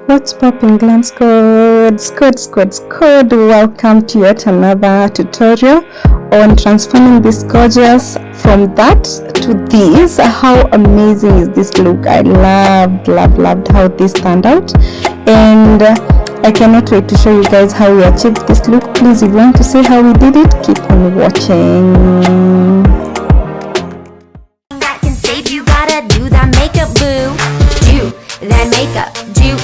What's popping, glam squad? Welcome to yet another tutorial on transforming this gorgeous from that to this. How amazing is this look? I loved how this turned out, and I cannot wait to show you guys how we achieved this look. Please, if you want to see how we did it, keep on watching. That can save you, gotta do that makeup, boo. Do that makeup, do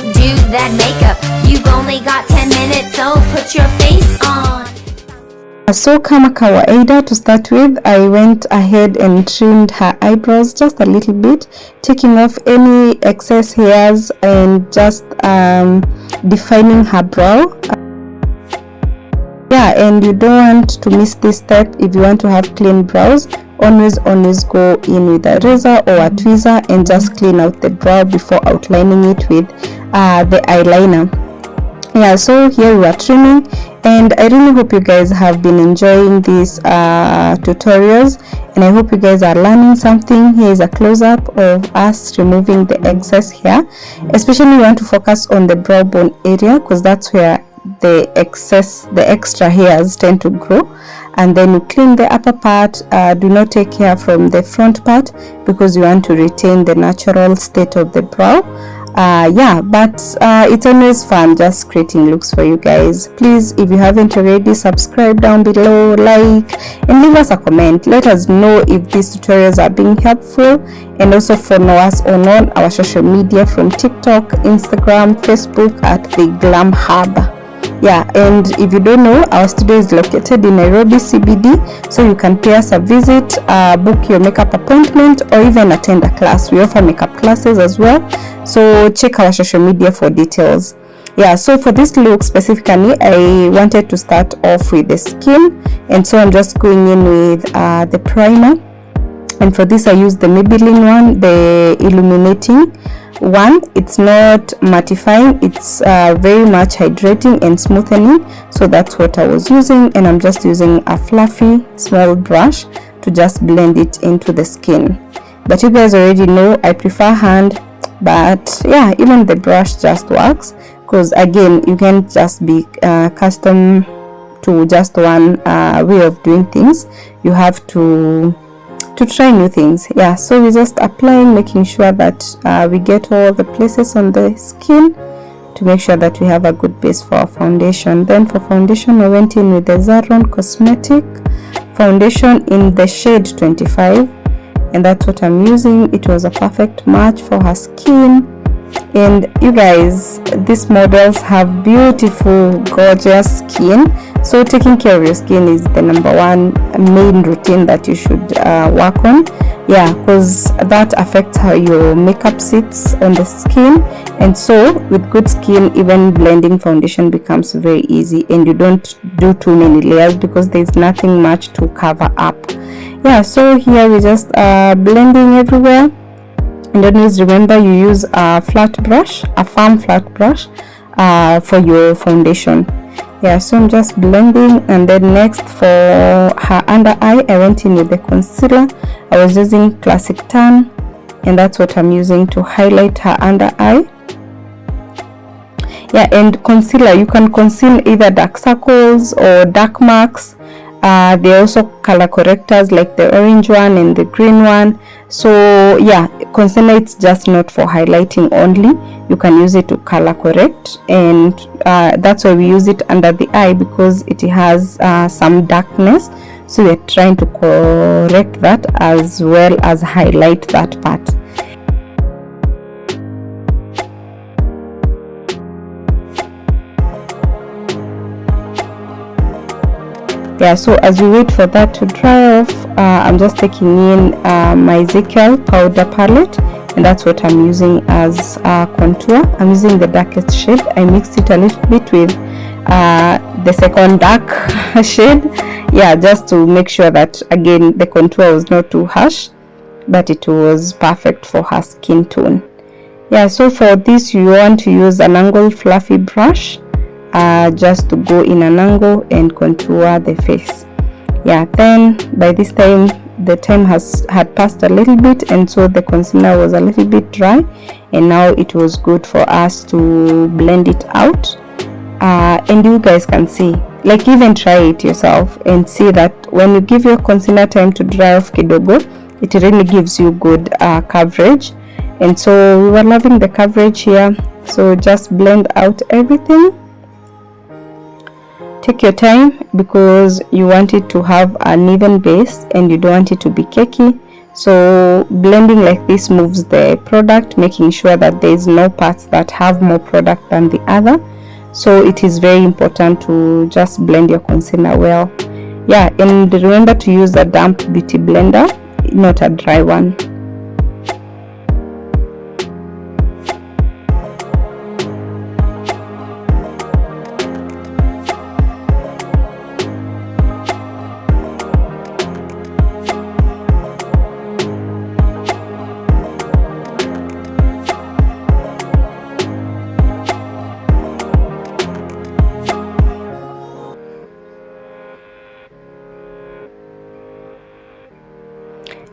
that makeup. You've only got 10 minutes, so put your face on. So kama kawaida, to start with, I went ahead and trimmed her eyebrows just a little bit, taking off any excess hairs and just defining her brow. And you don't want to miss this step. If you want to have clean brows, always go in with a razor or a tweezer and just clean out the brow before outlining it with the eyeliner. So here we are trimming, and I really hope you guys have been enjoying these tutorials, and I hope you guys are learning something. Here is a close-up of us removing the excess hair. Especially you want to focus on the brow bone area, because that's where the extra hairs tend to grow. And then you clean the upper part. Do not take hair from the front part, because you want to retain the natural state of the brow. But it's always fun just creating looks for you guys. Please, if you haven't already, subscribe down below, like, and leave us a comment. Let us know if these tutorials are being helpful, and also follow us on all our social media from TikTok, Instagram, Facebook at the GLAM Hub. And if you don't know, our studio is located in Nairobi CBD, so you can pay us a visit, book your makeup appointment, or even attend a class. We offer makeup classes as well, so check our social media for details. So for this look specifically, I wanted to start off with the skin, and so I'm just going in with the primer. And for this I used the Maybelline one, the illuminating one. It's not mattifying, it's very much hydrating and smoothening, so that's what I was using. And I'm just using a fluffy small brush to just blend it into the skin. But you guys already know I prefer hand, but even the brush just works, because again, you can't just be custom to just one way of doing things. You have to try new things. So we're just applying, making sure that we get all the places on the skin to make sure that we have a good base for our foundation. Then for foundation, I went in with the Zaron Cosmetic foundation in the shade 25, and that's what I'm using. It was a perfect match for her skin. And you guys, these models have beautiful, gorgeous skin, so taking care of your skin is the number one main routine that you should work on, because that affects how your makeup sits on the skin. And so with good skin, even blending foundation becomes very easy, and you don't do too many layers because there's nothing much to cover up. So here we're just blending everywhere. And always remember, you use a flat brush, a firm flat brush for your foundation. So I'm just blending. And then next, for her under eye, I went in with the concealer. I was using Classic Tan, and that's what I'm using to highlight her under eye. And concealer, you can conceal either dark circles or dark marks. There are also color correctors like the orange one and the green one. So concealer, it's just not for highlighting only. You can use it to color correct, and that's why we use it under the eye, because it has some darkness, so we're trying to correct that as well as highlight that part. So as we wait for that to dry off, I'm just taking in my Ezekiel powder palette, and that's what I'm using as contour. I'm using the darkest shade. I mixed it a little bit with the second dark shade, just to make sure that again the contour was not too harsh, but it was perfect for her skin tone. So for this, you want to use an angled fluffy brush, just to go in an angle and contour the face. Then by this time the time had passed a little bit, and so the concealer was a little bit dry, and now it was good for us to blend it out. And you guys can see, like, even try it yourself and see that when you give your concealer time to dry off kidogo, it really gives you good coverage. And so we were loving the coverage here. So just blend out everything. Take your time because you want it to have an even base and you don't want it to be cakey. So blending like this moves the product, making sure that there is no parts that have more product than the other. So it is very important to just blend your concealer well. Yeah, and remember to use a damp beauty blender, not a dry one.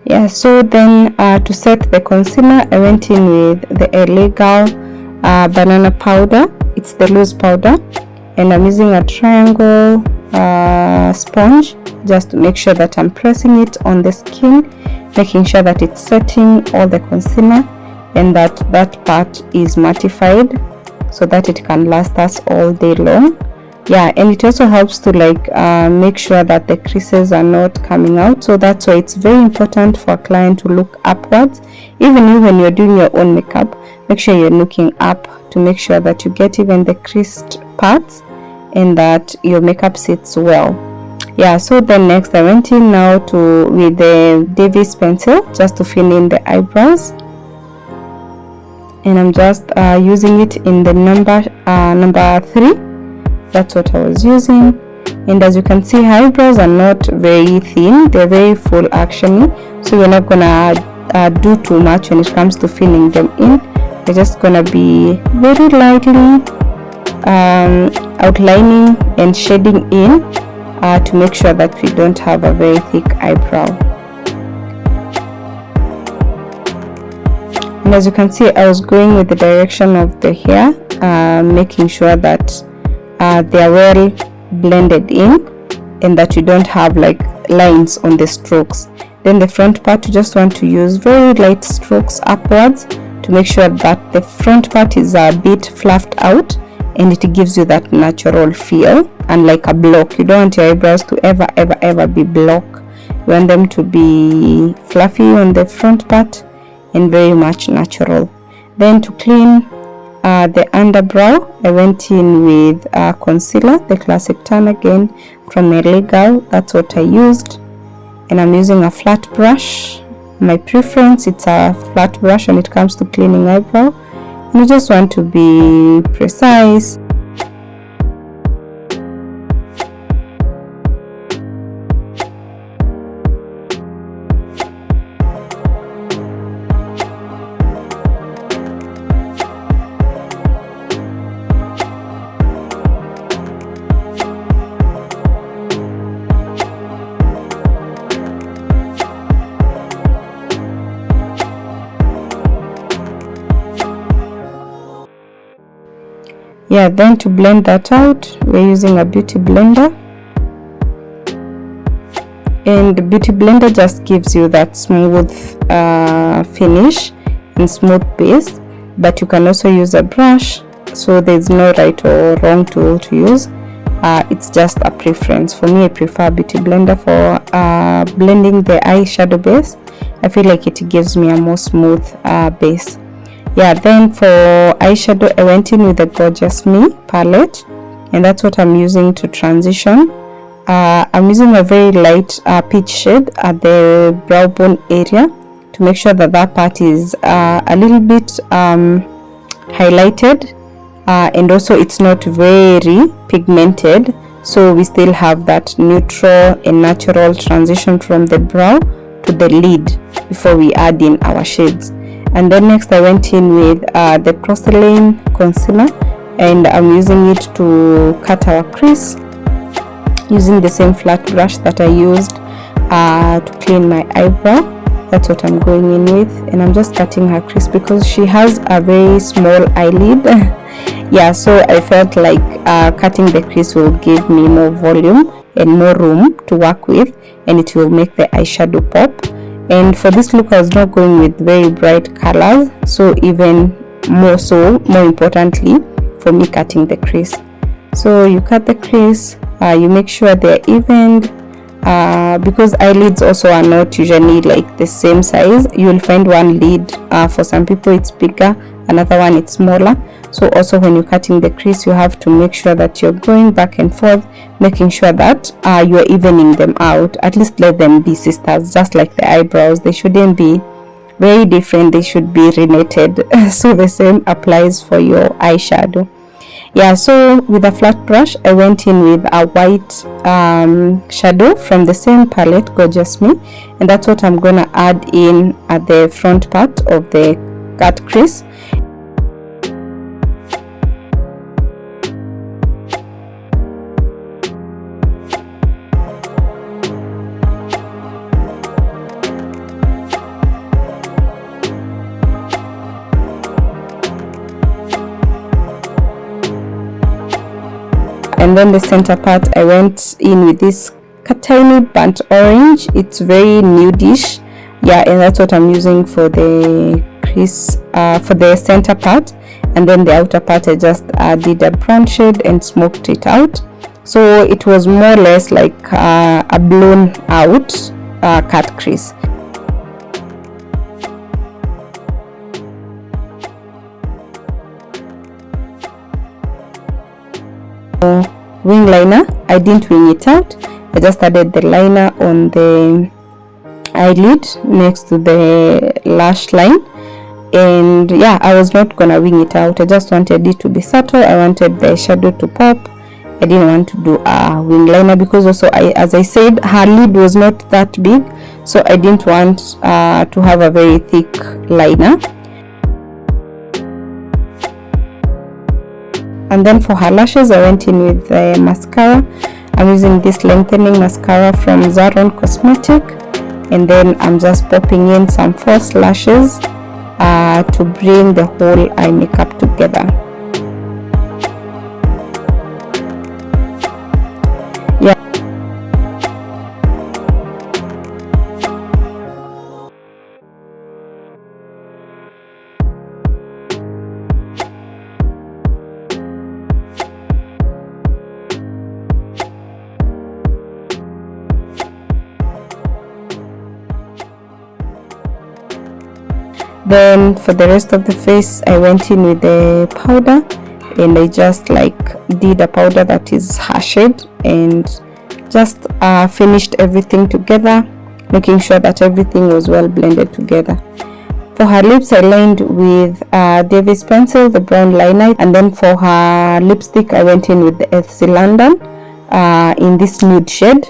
Yeah, so then to set the concealer, I went in with the illegal banana powder. It's the loose powder, and I'm using a triangle sponge just to make sure that I'm pressing it on the skin, making sure that it's setting all the concealer and that that part is mattified so that it can last us all day long. Yeah, and it also helps to make sure that the creases are not coming out. So that's why it's very important for a client to look upwards. Even you, when you're doing your own makeup, make sure you're looking up to make sure that you get even the creased parts and that your makeup sits well. Yeah, so then next I went in now with the GLAM pencil just to fill in the eyebrows, and I'm just using it in the number 3. That's what I was using. And as you can see, eyebrows are not very thin, they're very full actually, so we're not gonna do too much when it comes to filling them in. We're just gonna be very lightly outlining and shading in to make sure that we don't have a very thick eyebrow. And as you can see, I was going with the direction of the hair, making sure that they are well blended in and that you don't have lines on the strokes. Then the front part, you just want to use very light strokes upwards to make sure that the front part is a bit fluffed out and it gives you that natural feel, and like a block. You don't want your eyebrows to ever be block. You want them to be fluffy on the front part and very much natural. Then to clean the underbrow, I went in with concealer, the classic tan again from Illegal. That's what I used, and I'm using a flat brush. My preference, it's a flat brush when it comes to cleaning eyebrow, and you just want to be precise. Yeah, then to blend that out, we're using a beauty blender, and the beauty blender just gives you that smooth finish and smooth base, but you can also use a brush, so there's no right or wrong tool to use. It's just a preference. For me, I prefer beauty blender for blending the eyeshadow base. I feel like it gives me a more smooth base. Yeah, then for eyeshadow, I went in with the Gorgeous Me palette, and that's what I'm using to transition. I'm using a very light peach shade at the brow bone area to make sure that that part is a little bit highlighted, and also it's not very pigmented, so we still have that neutral and natural transition from the brow to the lid before we add in our shades. And then next I went in with the porcelain concealer, and I'm using it to cut our crease using the same flat brush that I used to clean my eyebrow. That's what I'm going in with, and I'm just cutting her crease because she has a very small eyelid. Yeah, so I felt like cutting the crease will give me more volume and more room to work with, and it will make the eyeshadow pop. And for this look, I was not going with very bright colors, so even more importantly for me, cutting the crease. So you cut the crease, you make sure they're evened, because eyelids also are not usually like the same size. You will find one lid, for some people it's bigger, another one it's smaller. So also when you're cutting the crease, you have to make sure that you're going back and forth, making sure that you're evening them out. At least let them be sisters, just like the eyebrows. They shouldn't be very different, they should be related. So the same applies for your eyeshadow. Yeah, so with a flat brush, I went in with a white shadow from the same palette, Gorgeous Me, and that's what I'm gonna add in at the front part of the cut crease. And then the center part, I went in with this tiny burnt orange. It's very nudish. Yeah, and that's what I'm using for the crease, for the center part. And then the outer part, I just did a brown shade and smoked it out. So it was more or less like a blown out cut crease. Wing liner, I didn't wing it out, I just added the liner on the eyelid next to the lash line. And yeah, I was not gonna wing it out, I just wanted it to be subtle. I wanted the shadow to pop. I didn't want to do a wing liner because also, as I said, her lid was not that big, so I didn't want to have a very thick liner. And then for her lashes, I went in with the mascara. I'm using this lengthening mascara from Zaron Cosmetic, and then I'm just popping in some false lashes to bring the whole eye makeup together. Yeah. Then for the rest of the face, I went in with the powder, and I just like did a powder that is her shade, and just finished everything together, making sure that everything was well blended together. For her lips, I lined with Davis pencil, the brown liner, and then for her lipstick, I went in with the FC London in this nude shade,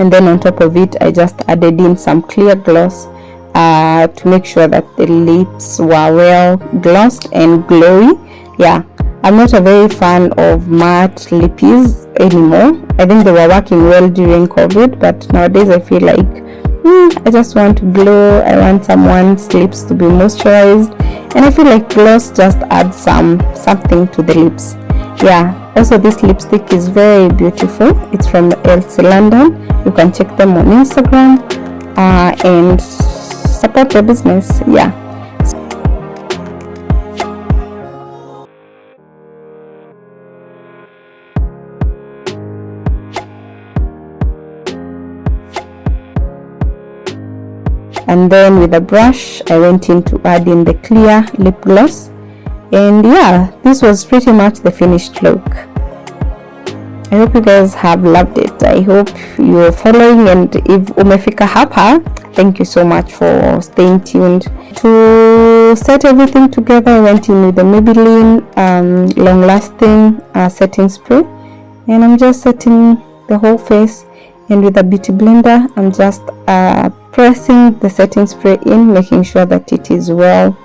and then on top of it, I just added in some clear gloss to make sure that the lips were well glossed and glowy. Yeah, I'm not a very fan of matte lippies anymore. I think they were working well during COVID, but nowadays I feel like I just want to glow. I want someone's lips to be moisturized, and I feel like gloss just adds something to the lips. Yeah, also this lipstick is very beautiful. It's from FC London. You can check them on Instagram and support their business. Yeah. And then with a brush, I went in to add in the clear lip gloss, and yeah, this was pretty much the finished look. I hope you guys have loved it. I hope you're following, and if umefika hapa, thank you so much for staying tuned. To set everything together, I went in with the Maybelline long lasting setting spray, and I'm just setting the whole face, and with a beauty blender I'm just pressing the setting spray in, making sure that it is well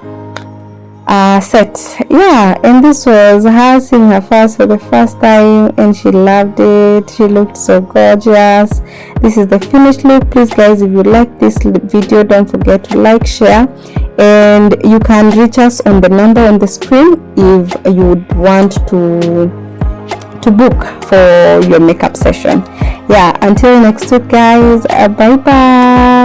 set. Yeah, and this was her seeing her face for the first time, and she loved it. She looked so gorgeous. This is the finished look. Please guys, if you like this video, don't forget to like, share, and you can reach us on the number on the screen if you would want to book for your makeup session. Yeah, until next week guys, bye bye.